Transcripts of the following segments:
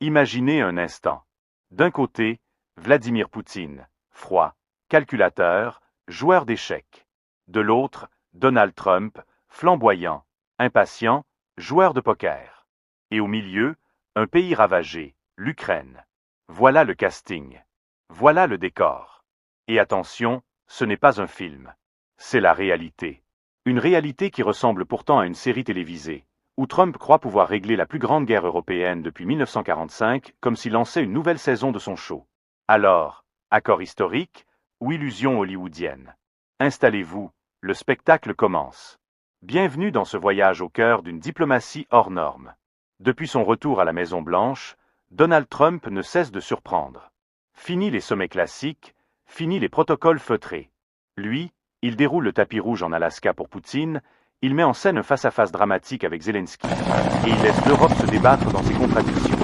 Imaginez un instant. D'un côté, Vladimir Poutine, froid, calculateur, joueur d'échecs. De l'autre, Donald Trump, flamboyant, impatient, joueur de poker. Et au milieu, un pays ravagé, l'Ukraine. Voilà le casting. Voilà le décor. Et attention, ce n'est pas un film. C'est la réalité. Une réalité qui ressemble pourtant à une série télévisée, où Trump croit pouvoir régler la plus grande guerre européenne depuis 1945 comme s'il lançait une nouvelle saison de son show. Alors, accord historique ou illusion hollywoodienne? Installez-vous, le spectacle commence. Bienvenue dans ce voyage au cœur d'une diplomatie hors norme. Depuis son retour à la Maison-Blanche, Donald Trump ne cesse de surprendre. Fini les sommets classiques, fini les protocoles feutrés. Lui, il déroule le tapis rouge en Alaska pour Poutine, il met en scène un face-à-face dramatique avec Zelensky, et il laisse l'Europe se débattre dans ses contradictions.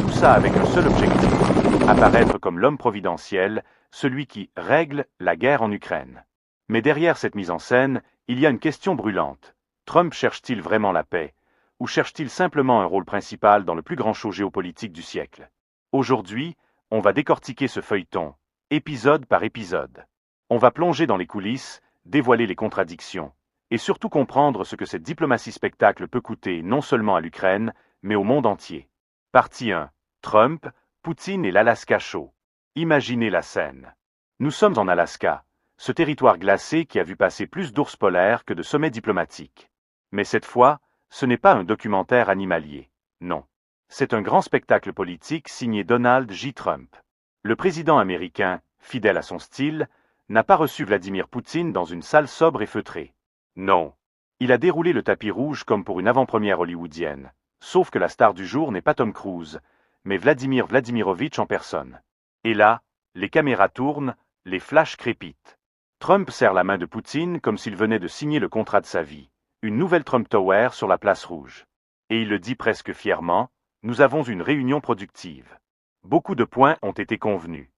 Tout ça avec un seul objectif, apparaître comme l'homme providentiel, celui qui règle la guerre en Ukraine. Mais derrière cette mise en scène, il y a une question brûlante. Trump cherche-t-il vraiment la paix, ou cherche-t-il simplement un rôle principal dans le plus grand show géopolitique du siècle? Aujourd'hui, on va décortiquer ce feuilleton, épisode par épisode. On va plonger dans les coulisses, dévoiler les contradictions, et surtout comprendre ce que cette diplomatie spectacle peut coûter non seulement à l'Ukraine, mais au monde entier. Partie 1. Trump, Poutine et l'Alaska Show. Imaginez la scène. Nous sommes en Alaska, ce territoire glacé qui a vu passer plus d'ours polaires que de sommets diplomatiques. Mais cette fois, ce n'est pas un documentaire animalier. Non. C'est un grand spectacle politique signé Donald J. Trump. Le président américain, fidèle à son style, n'a pas reçu Vladimir Poutine dans une salle sobre et feutrée. Non. Il a déroulé le tapis rouge comme pour une avant-première hollywoodienne. Sauf que la star du jour n'est pas Tom Cruise, mais Vladimir Vladimirovitch en personne. Et là, les caméras tournent, les flashs crépitent. Trump serre la main de Poutine comme s'il venait de signer le contrat de sa vie, une nouvelle Trump Tower sur la place rouge. Et il le dit presque fièrement, nous avons une réunion productive. Beaucoup de points ont été convenus.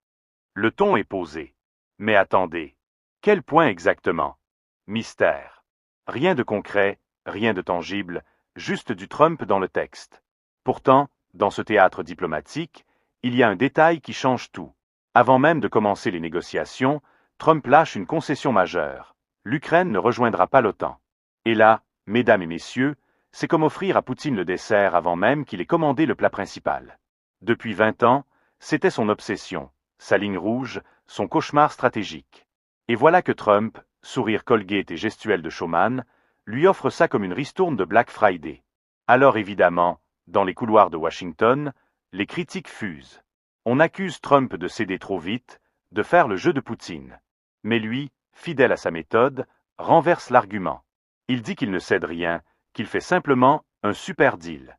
Le ton est posé. Mais attendez, quel point exactement? Mystère. Rien de concret, rien de tangible, juste du Trump dans le texte. Pourtant, dans ce théâtre diplomatique, il y a un détail qui change tout. Avant même de commencer les négociations, Trump lâche une concession majeure. L'Ukraine ne rejoindra pas l'OTAN. Et là, mesdames et messieurs, c'est comme offrir à Poutine le dessert avant même qu'il ait commandé le plat principal. Depuis 20 ans, c'était son obsession, sa ligne rouge, son cauchemar stratégique. Et voilà que Trump, sourire Colgate et gestuelle de showman, lui offre ça comme une ristourne de Black Friday. Alors évidemment, dans les couloirs de Washington, les critiques fusent. On accuse Trump de céder trop vite, de faire le jeu de Poutine. Mais lui, fidèle à sa méthode, renverse l'argument. Il dit qu'il ne cède rien, qu'il fait simplement un super deal.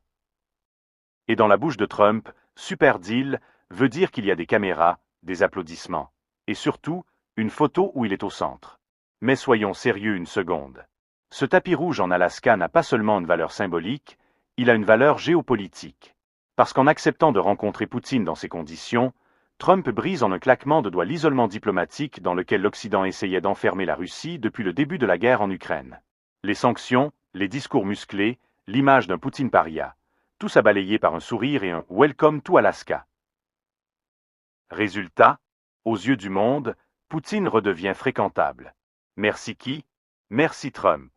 Et dans la bouche de Trump, super deal veut dire qu'il y a des caméras, des applaudissements, et surtout, une photo où il est au centre. Mais soyons sérieux une seconde. Ce tapis rouge en Alaska n'a pas seulement une valeur symbolique, il a une valeur géopolitique. Parce qu'en acceptant de rencontrer Poutine dans ces conditions, Trump brise en un claquement de doigts l'isolement diplomatique dans lequel l'Occident essayait d'enfermer la Russie depuis le début de la guerre en Ukraine. Les sanctions, les discours musclés, l'image d'un Poutine paria, tout ça balayé par un sourire et un « Welcome to Alaska ». Résultat, aux yeux du monde, Poutine redevient fréquentable. Merci qui? Merci Trump.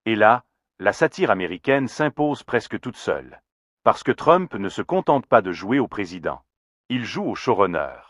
Et là, la satire américaine s'impose presque toute seule. Parce que Trump ne se contente pas de jouer au président. Il joue au showrunner.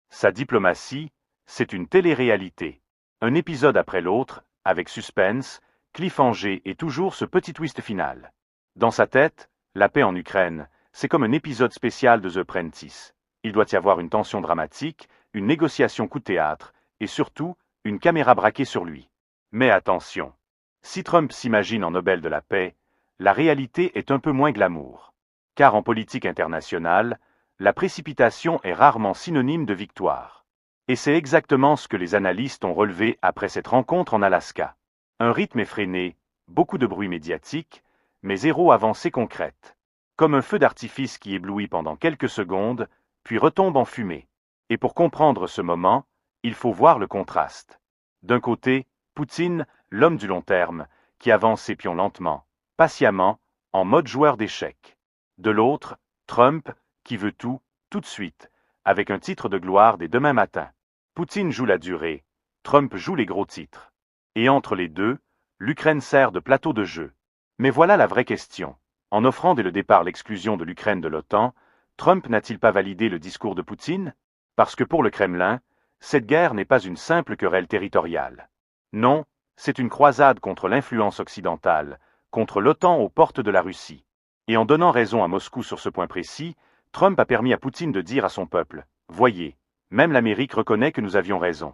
Sa diplomatie, c'est une télé-réalité. Un épisode après l'autre, avec suspense, cliffhanger et toujours ce petit twist final. Dans sa tête, la paix en Ukraine, c'est comme un épisode spécial de The Apprentice. Il doit y avoir une tension dramatique, une négociation coup de théâtre, et surtout, une caméra braquée sur lui. Mais attention, si Trump s'imagine en Nobel de la paix, la réalité est un peu moins glamour. Car en politique internationale, la précipitation est rarement synonyme de victoire. Et c'est exactement ce que les analystes ont relevé après cette rencontre en Alaska. Un rythme effréné, beaucoup de bruit médiatique, mais zéro avancée concrète. Comme un feu d'artifice qui éblouit pendant quelques secondes, puis retombe en fumée. Et pour comprendre ce moment, il faut voir le contraste. D'un côté, Poutine, l'homme du long terme, qui avance ses pions lentement, patiemment, en mode joueur d'échecs. De l'autre, Trump, qui veut tout, tout de suite, avec un titre de gloire dès demain matin. Poutine joue la durée, Trump joue les gros titres. Et entre les deux, l'Ukraine sert de plateau de jeu. Mais voilà la vraie question. En offrant dès le départ l'exclusion de l'Ukraine de l'OTAN, Trump n'a-t-il pas validé le discours de Poutine? Parce que pour le Kremlin, cette guerre n'est pas une simple querelle territoriale. Non, c'est une croisade contre l'influence occidentale, contre l'OTAN aux portes de la Russie. Et en donnant raison à Moscou sur ce point précis, Trump a permis à Poutine de dire à son peuple, « Voyez, même l'Amérique reconnaît que nous avions raison. »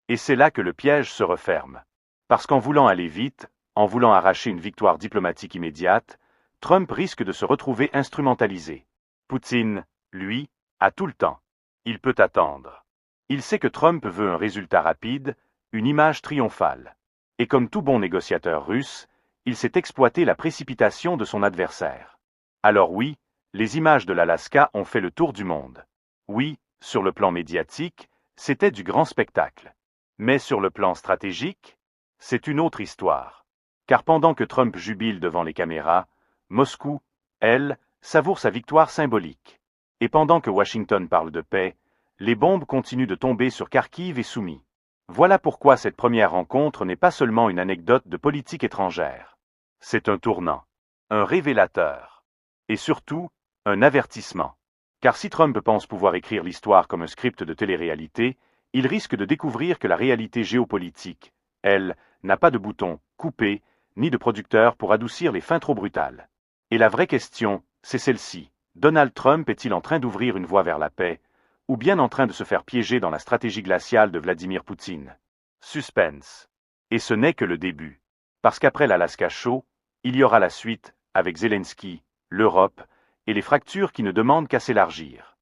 Et c'est là que le piège se referme. Parce qu'en voulant aller vite, en voulant arracher une victoire diplomatique immédiate, Trump risque de se retrouver instrumentalisé. Poutine, lui, a tout le temps. Il peut attendre. Il sait que Trump veut un résultat rapide, une image triomphale. Et comme tout bon négociateur russe, il sait exploiter la précipitation de son adversaire. Alors oui, les images de l'Alaska ont fait le tour du monde. Oui, sur le plan médiatique, c'était du grand spectacle. Mais sur le plan stratégique, c'est une autre histoire. Car pendant que Trump jubile devant les caméras, Moscou, elle, savoure sa victoire symbolique. Et pendant que Washington parle de paix, les bombes continuent de tomber sur Kharkiv et Soumy. Voilà pourquoi cette première rencontre n'est pas seulement une anecdote de politique étrangère. C'est un tournant, un révélateur, et surtout, un avertissement. Car si Trump pense pouvoir écrire l'histoire comme un script de télé-réalité, il risque de découvrir que la réalité géopolitique, elle, n'a pas de bouton « couper » ni de producteur pour adoucir les fins trop brutales. Et la vraie question, c'est celle-ci. Donald Trump est-il en train d'ouvrir une voie vers la paix, ou bien en train de se faire piéger dans la stratégie glaciale de Vladimir Poutine? Suspense. Et ce n'est que le début. Parce qu'après l'Alaska Show, il y aura la suite, avec Zelensky, l'Europe, et les fractures qui ne demandent qu'à s'élargir.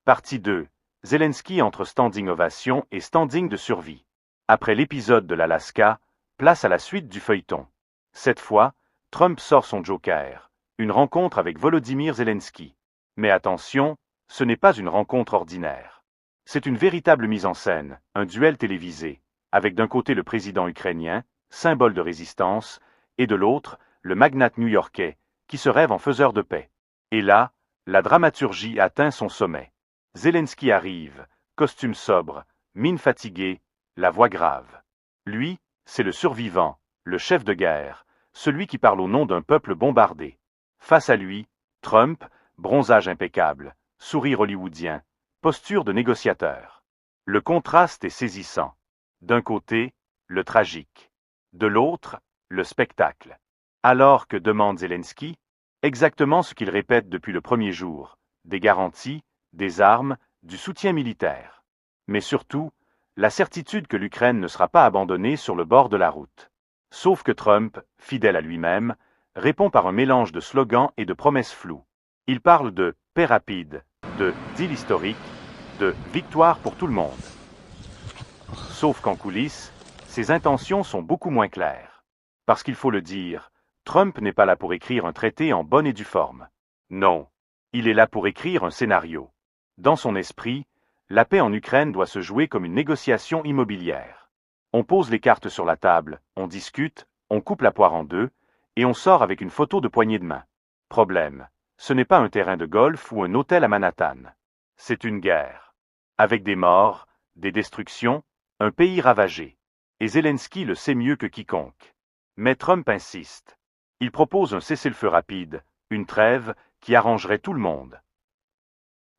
Partie 2. Zelensky entre standing ovation et standing de survie. Après l'épisode de l'Alaska, place à la suite du feuilleton. Cette fois, Trump sort son joker, une rencontre avec Volodymyr Zelensky. Mais attention, ce n'est pas une rencontre ordinaire. C'est une véritable mise en scène, un duel télévisé, avec d'un côté le président ukrainien, symbole de résistance, et de l'autre, le magnate new-yorkais, qui se rêve en faiseur de paix. Et là, la dramaturgie atteint son sommet. Zelensky arrive, costume sobre, mine fatiguée, la voix grave. Lui, c'est le survivant, le chef de guerre, celui qui parle au nom d'un peuple bombardé. Face à lui, Trump, bronzage impeccable, sourire hollywoodien, posture de négociateur. Le contraste est saisissant. D'un côté, le tragique. De l'autre, le spectacle. Alors que demande Zelensky? Exactement ce qu'il répète depuis le premier jour, des garanties, des armes, du soutien militaire. Mais surtout, la certitude que l'Ukraine ne sera pas abandonnée sur le bord de la route. Sauf que Trump, fidèle à lui-même, répond par un mélange de slogans et de promesses floues. Il parle de « paix rapide », de « deal historique », de « victoire pour tout le monde ». Sauf qu'en coulisses, ses intentions sont beaucoup moins claires. Parce qu'il faut le dire, Trump n'est pas là pour écrire un traité en bonne et due forme. Non, il est là pour écrire un scénario. Dans son esprit, la paix en Ukraine doit se jouer comme une négociation immobilière. On pose les cartes sur la table, on discute, on coupe la poire en deux, et on sort avec une photo de poignée de main. Problème, ce n'est pas un terrain de golf ou un hôtel à Manhattan. C'est une guerre. Avec des morts, des destructions, un pays ravagé. Et Zelensky le sait mieux que quiconque. Mais Trump insiste. Il propose un cessez-le-feu rapide, une trêve qui arrangerait tout le monde.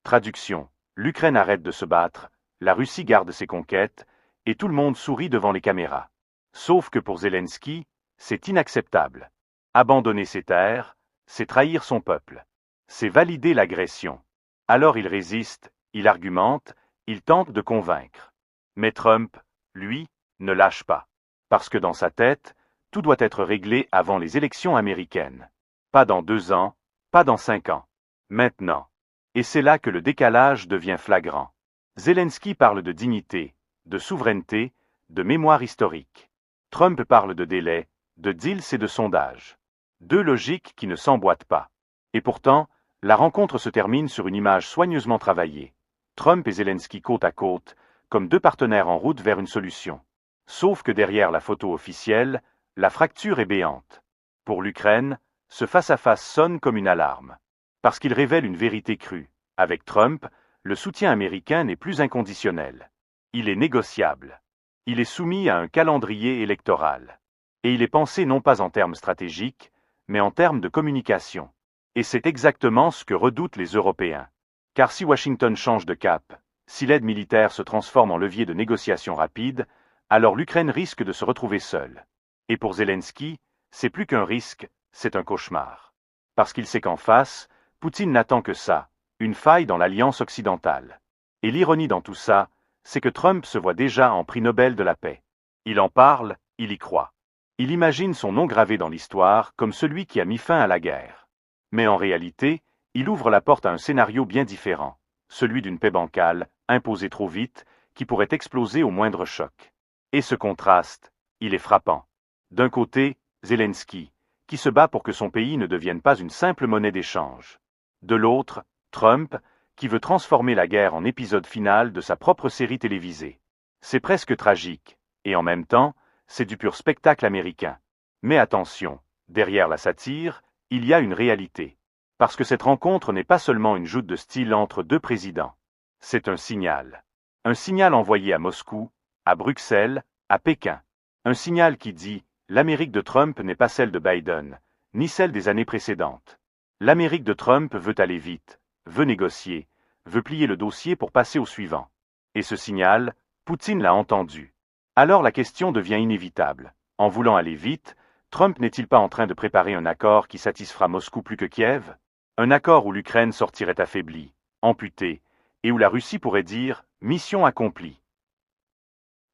Traduction. L'Ukraine arrête de se battre, la Russie garde ses conquêtes, et tout le monde sourit devant les caméras. Sauf que pour Zelensky, c'est inacceptable. Abandonner ses terres, c'est trahir son peuple. C'est valider l'agression. Alors il résiste, il argumente, il tente de convaincre. Mais Trump, lui, ne lâche pas. Parce que dans sa tête, tout doit être réglé avant les élections américaines. Pas dans 2 ans, pas dans 5 ans. Maintenant. Et c'est là que le décalage devient flagrant. Zelensky parle de dignité, de souveraineté, de mémoire historique. Trump parle de délai, de deals et de sondages. 2 logiques qui ne s'emboîtent pas. Et pourtant, la rencontre se termine sur une image soigneusement travaillée. Trump et Zelensky côte à côte, comme 2 partenaires en route vers une solution. Sauf que derrière la photo officielle, la fracture est béante. Pour l'Ukraine, ce face-à-face sonne comme une alarme. Parce qu'il révèle une vérité crue. Avec Trump, le soutien américain n'est plus inconditionnel. Il est négociable. Il est soumis à un calendrier électoral. Et il est pensé non pas en termes stratégiques, mais en termes de communication. Et c'est exactement ce que redoutent les Européens. Car si Washington change de cap, si l'aide militaire se transforme en levier de négociation rapide, alors l'Ukraine risque de se retrouver seule. Et pour Zelensky, c'est plus qu'un risque, c'est un cauchemar. Parce qu'il sait qu'en face, Poutine n'attend que ça, une faille dans l'alliance occidentale. Et l'ironie dans tout ça, c'est que Trump se voit déjà en prix Nobel de la paix. Il en parle, il y croit. Il imagine son nom gravé dans l'histoire comme celui qui a mis fin à la guerre. Mais en réalité, il ouvre la porte à un scénario bien différent, celui d'une paix bancale, imposée trop vite, qui pourrait exploser au moindre choc. Et ce contraste, il est frappant. D'un côté, Zelensky, qui se bat pour que son pays ne devienne pas une simple monnaie d'échange. De l'autre, Trump, qui veut transformer la guerre en épisode final de sa propre série télévisée. C'est presque tragique, et en même temps, c'est du pur spectacle américain. Mais attention, derrière la satire, il y a une réalité. Parce que cette rencontre n'est pas seulement une joute de style entre deux présidents. C'est un signal. Un signal envoyé à Moscou, à Bruxelles, à Pékin. Un signal qui dit « L'Amérique de Trump n'est pas celle de Biden, ni celle des années précédentes. L'Amérique de Trump veut aller vite, veut négocier, veut plier le dossier pour passer au suivant. » Et ce signal, Poutine l'a entendu. Alors la question devient inévitable. En voulant aller vite, Trump n'est-il pas en train de préparer un accord qui satisfera Moscou plus que Kiev? Un accord où l'Ukraine sortirait affaiblie, amputée, et où la Russie pourrait dire « mission accomplie ».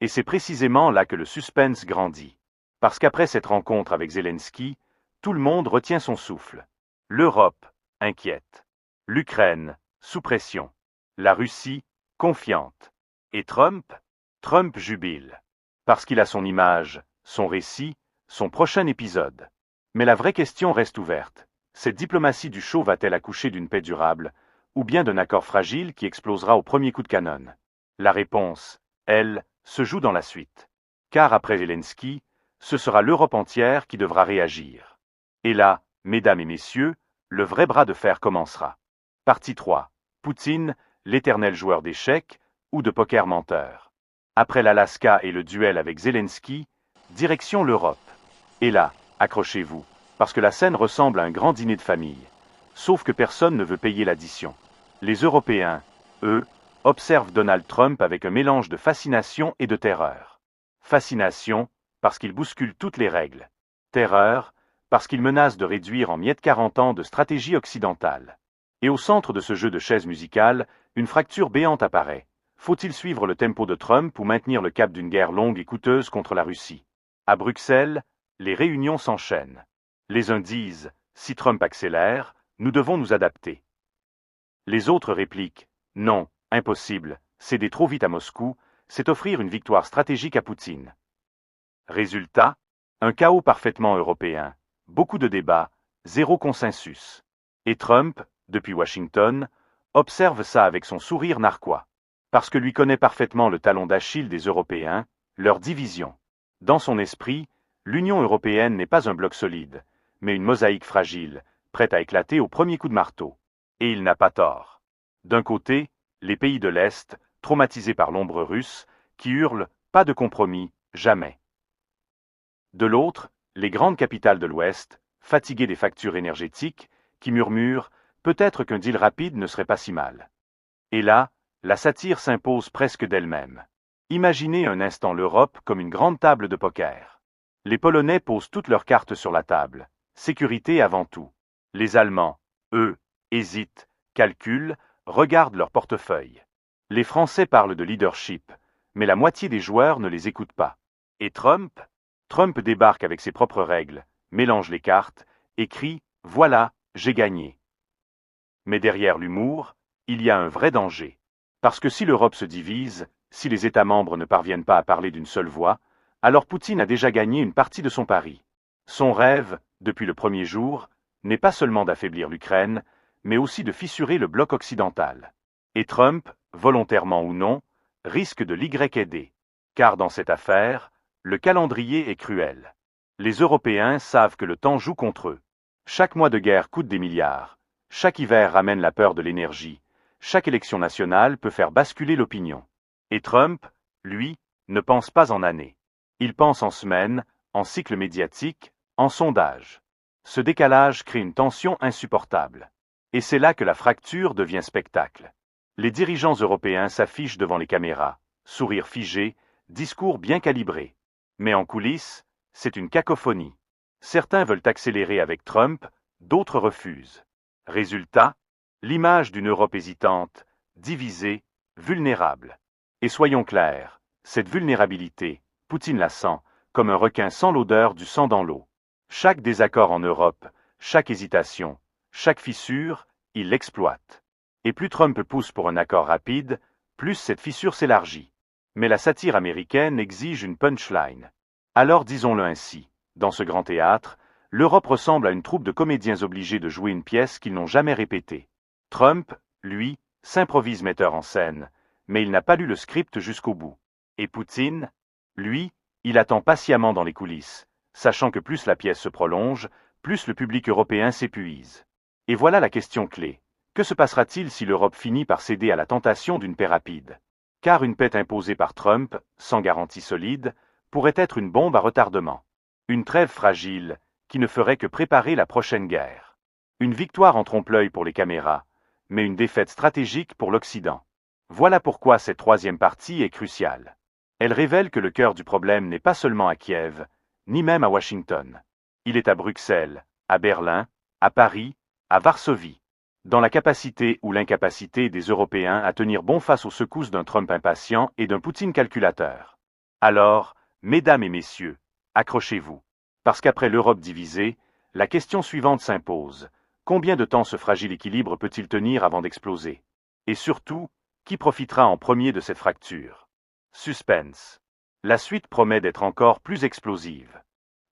Et c'est précisément là que le suspense grandit. Parce qu'après cette rencontre avec Zelensky, tout le monde retient son souffle. L'Europe, inquiète. L'Ukraine, sous pression. La Russie, confiante. Et Trump jubile. Parce qu'il a son image, son récit, son prochain épisode. Mais la vraie question reste ouverte. Cette diplomatie du chaud va-t-elle accoucher d'une paix durable, ou bien d'un accord fragile qui explosera au premier coup de canon? La réponse, elle, se joue dans la suite. Car après Zelensky, ce sera l'Europe entière qui devra réagir. Et là, mesdames et messieurs, le vrai bras de fer commencera. Partie 3. Poutine, l'éternel joueur d'échecs ou de poker menteur. Après l'Alaska et le duel avec Zelensky, direction l'Europe. Et là, accrochez-vous, parce que la scène ressemble à un grand dîner de famille. Sauf que personne ne veut payer l'addition. Les Européens, eux, observent Donald Trump avec un mélange de fascination et de terreur. Fascination, parce qu'il bouscule toutes les règles. Terreur, parce qu'il menace de réduire en miettes 40 ans de stratégie occidentale. Et au centre de ce jeu de chaises musicales, une fracture béante apparaît. Faut-il suivre le tempo de Trump ou maintenir le cap d'une guerre longue et coûteuse contre la Russie? À Bruxelles, les réunions s'enchaînent. Les uns disent, si Trump accélère, nous devons nous adapter. Les autres répliquent, non, impossible, céder trop vite à Moscou, c'est offrir une victoire stratégique à Poutine. Résultat, un chaos parfaitement européen, beaucoup de débats, zéro consensus. Et Trump, depuis Washington, observe ça avec son sourire narquois. Parce que lui connaît parfaitement le talon d'Achille des Européens, leur division. Dans son esprit, l'Union européenne n'est pas un bloc solide, mais une mosaïque fragile, prête à éclater au premier coup de marteau. Et il n'a pas tort. D'un côté, les pays de l'Est, traumatisés par l'ombre russe, qui hurlent « pas de compromis, jamais ». De l'autre, les grandes capitales de l'Ouest, fatiguées des factures énergétiques, qui murmurent « peut-être qu'un deal rapide ne serait pas si mal ». Et là, la satire s'impose presque d'elle-même. Imaginez un instant l'Europe comme une grande table de poker. Les Polonais posent toutes leurs cartes sur la table. Sécurité avant tout. Les Allemands, eux, hésitent, calculent, regardent leur portefeuille. Les Français parlent de leadership, mais la moitié des joueurs ne les écoute pas. Et Trump débarque avec ses propres règles, mélange les cartes, et crie « Voilà, j'ai gagné ». Mais derrière l'humour, il y a un vrai danger. Parce que si l'Europe se divise, si les États membres ne parviennent pas à parler d'une seule voix, alors Poutine a déjà gagné une partie de son pari. Son rêve, depuis le premier jour, n'est pas seulement d'affaiblir l'Ukraine, mais aussi de fissurer le bloc occidental. Et Trump, volontairement ou non, risque de l'YD. Car dans cette affaire, le calendrier est cruel. Les Européens savent que le temps joue contre eux. Chaque mois de guerre coûte des milliards. Chaque hiver ramène la peur de l'énergie. chaque élection nationale peut faire basculer l'opinion. Et Trump, lui, ne pense pas en années. Il pense en semaines, en cycles médiatiques, en sondages. Ce décalage crée une tension insupportable. Et c'est là que la fracture devient spectacle. Les dirigeants européens s'affichent devant les caméras, sourire figé, discours bien calibré. Mais en coulisses, c'est une cacophonie. Certains veulent accélérer avec Trump, d'autres refusent. Résultat, l'image d'une Europe hésitante, divisée, vulnérable. Et soyons clairs, cette vulnérabilité, Poutine la sent, comme un requin sent l'odeur du sang dans l'eau. Chaque désaccord en Europe, chaque hésitation, chaque fissure, il l'exploite. Et plus Trump pousse pour un accord rapide, plus cette fissure s'élargit. Mais la satire américaine exige une punchline. Alors disons-le ainsi, dans ce grand théâtre, l'Europe ressemble à une troupe de comédiens obligés de jouer une pièce qu'ils n'ont jamais répétée. Trump, lui, s'improvise metteur en scène, mais il n'a pas lu le script jusqu'au bout. Et Poutine, lui, il attend patiemment dans les coulisses, sachant que plus la pièce se prolonge, plus le public européen s'épuise. Et voilà la question clé. Que se passera-t-il si l'Europe finit par céder à la tentation d'une paix rapide? Car une paix imposée par Trump, sans garantie solide, pourrait être une bombe à retardement. Une trêve fragile, qui ne ferait que préparer la prochaine guerre. Une victoire en trompe-l'œil pour les caméras, mais une défaite stratégique pour l'Occident. Voilà pourquoi cette troisième partie est cruciale. Elle révèle que le cœur du problème n'est pas seulement à Kiev, ni même à Washington. Il est à Bruxelles, à Berlin, à Paris, à Varsovie. Dans la capacité ou l'incapacité des Européens à tenir bon face aux secousses d'un Trump impatient et d'un Poutine calculateur. Alors, mesdames et messieurs, accrochez-vous. Parce qu'après l'Europe divisée, la question suivante s'impose. Combien de temps ce fragile équilibre peut-il tenir avant d'exploser? Et surtout, qui profitera en premier de cette fracture? Suspense. La suite promet d'être encore plus explosive.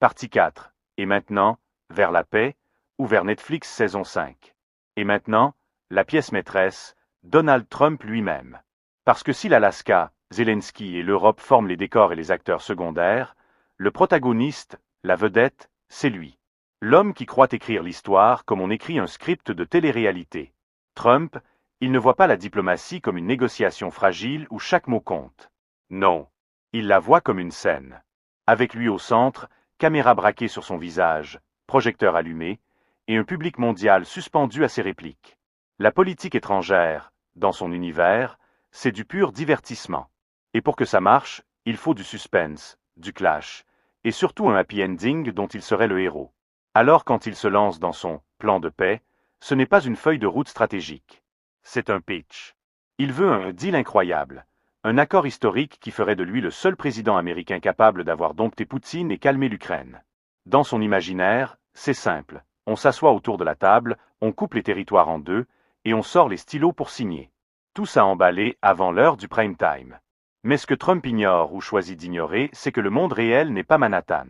Partie 4. Et maintenant, vers la paix, ou vers Netflix saison 5. Et maintenant, la pièce maîtresse, Donald Trump lui-même. Parce que si l'Alaska, Zelensky et l'Europe forment les décors et les acteurs secondaires, le protagoniste, la vedette, c'est lui. L'homme qui croit écrire l'histoire comme on écrit un script de télé-réalité. Trump, il ne voit pas la diplomatie comme une négociation fragile où chaque mot compte. Non, il la voit comme une scène. Avec lui au centre, caméra braquée sur son visage, projecteur allumé, et un public mondial suspendu à ses répliques. La politique étrangère, dans son univers, c'est du pur divertissement. Et pour que ça marche, il faut du suspense, du clash, et surtout un happy ending dont il serait le héros. Alors quand il se lance dans son « plan de paix », ce n'est pas une feuille de route stratégique. C'est un pitch. Il veut un deal incroyable, un accord historique qui ferait de lui le seul président américain capable d'avoir dompté Poutine et calmé l'Ukraine. Dans son imaginaire, c'est simple. On s'assoit autour de la table, on coupe les territoires en deux, et on sort les stylos pour signer. Tout ça emballé avant l'heure du prime time. Mais ce que Trump ignore ou choisit d'ignorer, c'est que le monde réel n'est pas Manhattan.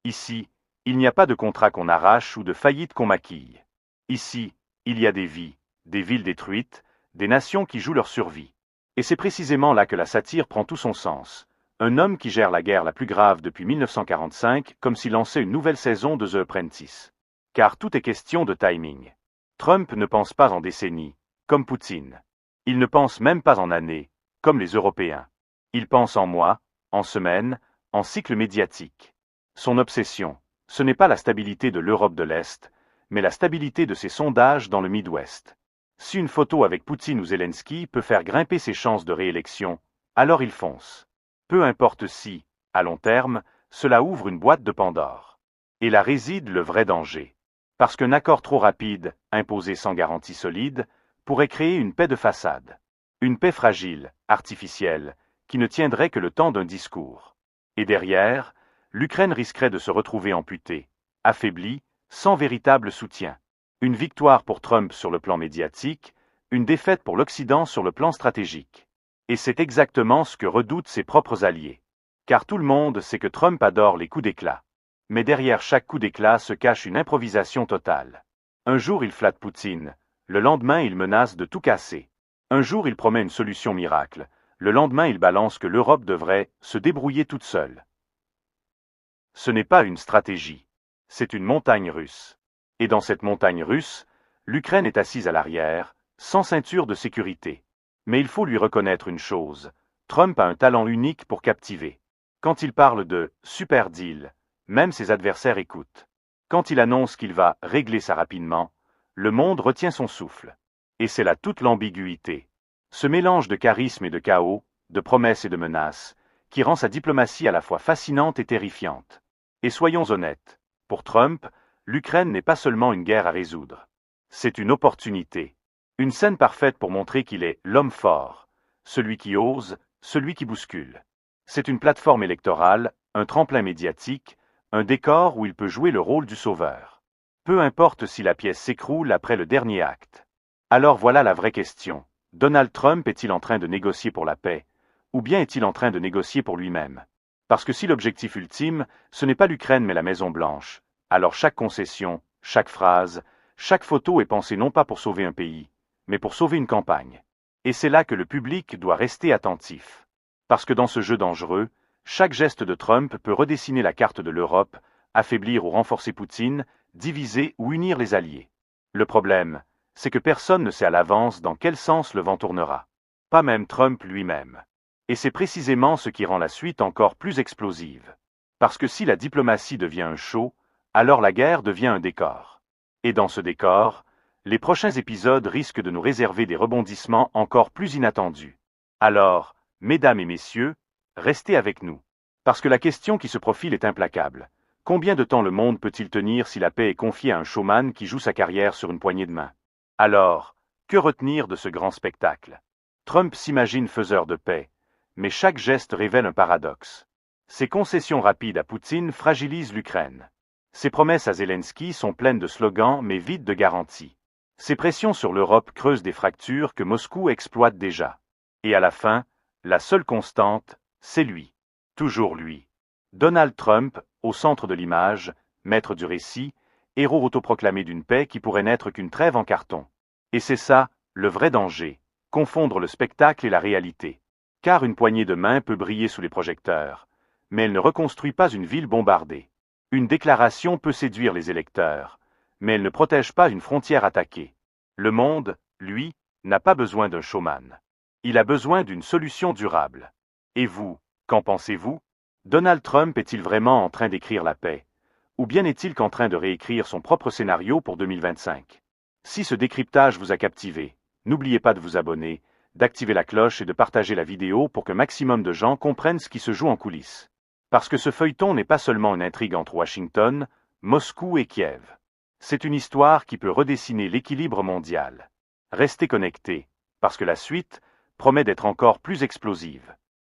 Ici, il n'y a pas de contrat qu'on arrache ou de faillite qu'on maquille. Ici, il y a des vies, des villes détruites, des nations qui jouent leur survie. Et c'est précisément là que la satire prend tout son sens. Un homme qui gère la guerre la plus grave depuis 1945 comme s'il lançait une nouvelle saison de The Apprentice. Car tout est question de timing. Trump ne pense pas en décennies, comme Poutine. Il ne pense même pas en années, comme les Européens. Il pense en mois, en semaines, en cycles médiatiques. Son obsession, ce n'est pas la stabilité de l'Europe de l'Est, mais la stabilité de ses sondages dans le Midwest. Si une photo avec Poutine ou Zelensky peut faire grimper ses chances de réélection, alors il fonce. Peu importe si, à long terme, cela ouvre une boîte de Pandore. Et là réside le vrai danger. Parce qu'un accord trop rapide, imposé sans garantie solide, pourrait créer une paix de façade. Une paix fragile, artificielle, qui ne tiendrait que le temps d'un discours. Et derrière, l'Ukraine risquerait de se retrouver amputée, affaiblie, sans véritable soutien. Une victoire pour Trump sur le plan médiatique, une défaite pour l'Occident sur le plan stratégique. Et c'est exactement ce que redoutent ses propres alliés. Car tout le monde sait que Trump adore les coups d'éclat. Mais derrière chaque coup d'éclat se cache une improvisation totale. Un jour il flatte Poutine, le lendemain il menace de tout casser. Un jour il promet une solution miracle, le lendemain il balance que l'Europe devrait se débrouiller toute seule. Ce n'est pas une stratégie, c'est une montagne russe. Et dans cette montagne russe, l'Ukraine est assise à l'arrière, sans ceinture de sécurité. Mais il faut lui reconnaître une chose, Trump a un talent unique pour captiver. Quand il parle de « super deal », même ses adversaires écoutent. Quand il annonce qu'il va régler ça rapidement, le monde retient son souffle. Et c'est là toute l'ambiguïté. Ce mélange de charisme et de chaos, de promesses et de menaces, qui rend sa diplomatie à la fois fascinante et terrifiante. Et soyons honnêtes, pour Trump, l'Ukraine n'est pas seulement une guerre à résoudre. C'est une opportunité. Une scène parfaite pour montrer qu'il est l'homme fort, celui qui ose, celui qui bouscule. C'est une plateforme électorale, un tremplin médiatique, un décor où il peut jouer le rôle du sauveur. Peu importe si la pièce s'écroule après le dernier acte. Alors voilà la vraie question. Donald Trump est-il en train de négocier pour la paix, ou bien est-il en train de négocier pour lui-même? Parce que si l'objectif ultime, ce n'est pas l'Ukraine mais la Maison-Blanche, alors chaque concession, chaque phrase, chaque photo est pensée non pas pour sauver un pays, mais pour sauver une campagne. Et c'est là que le public doit rester attentif. Parce que dans ce jeu dangereux, chaque geste de Trump peut redessiner la carte de l'Europe, affaiblir ou renforcer Poutine, diviser ou unir les alliés. Le problème, c'est que personne ne sait à l'avance dans quel sens le vent tournera. Pas même Trump lui-même. Et c'est précisément ce qui rend la suite encore plus explosive. Parce que si la diplomatie devient un show, alors la guerre devient un décor. Et dans ce décor, les prochains épisodes risquent de nous réserver des rebondissements encore plus inattendus. Alors, mesdames et messieurs, restez avec nous. Parce que la question qui se profile est implacable. Combien de temps le monde peut-il tenir si la paix est confiée à un showman qui joue sa carrière sur une poignée de main? Alors, que retenir de ce grand spectacle? Trump s'imagine faiseur de paix, mais chaque geste révèle un paradoxe. Ses concessions rapides à Poutine fragilisent l'Ukraine. Ses promesses à Zelensky sont pleines de slogans mais vides de garanties. Ses pressions sur l'Europe creusent des fractures que Moscou exploite déjà. Et à la fin, la seule constante, c'est lui. Toujours lui. Donald Trump, au centre de l'image, maître du récit, héros autoproclamé d'une paix qui pourrait n'être qu'une trêve en carton. Et c'est ça, le vrai danger, confondre le spectacle et la réalité. Car une poignée de main peut briller sous les projecteurs, mais elle ne reconstruit pas une ville bombardée. Une déclaration peut séduire les électeurs, mais elle ne protège pas une frontière attaquée. Le monde, lui, n'a pas besoin d'un showman. Il a besoin d'une solution durable. Et vous, qu'en pensez-vous? Donald Trump est-il vraiment en train d'écrire la paix? Ou bien est-il qu'en train de réécrire son propre scénario pour 2025? Si ce décryptage vous a captivé, n'oubliez pas de vous abonner, d'activer la cloche et de partager la vidéo pour qu'un maximum de gens comprennent ce qui se joue en coulisses. Parce que ce feuilleton n'est pas seulement une intrigue entre Washington, Moscou et Kiev. C'est une histoire qui peut redessiner l'équilibre mondial. Restez connectés, parce que la suite promet d'être encore plus explosive.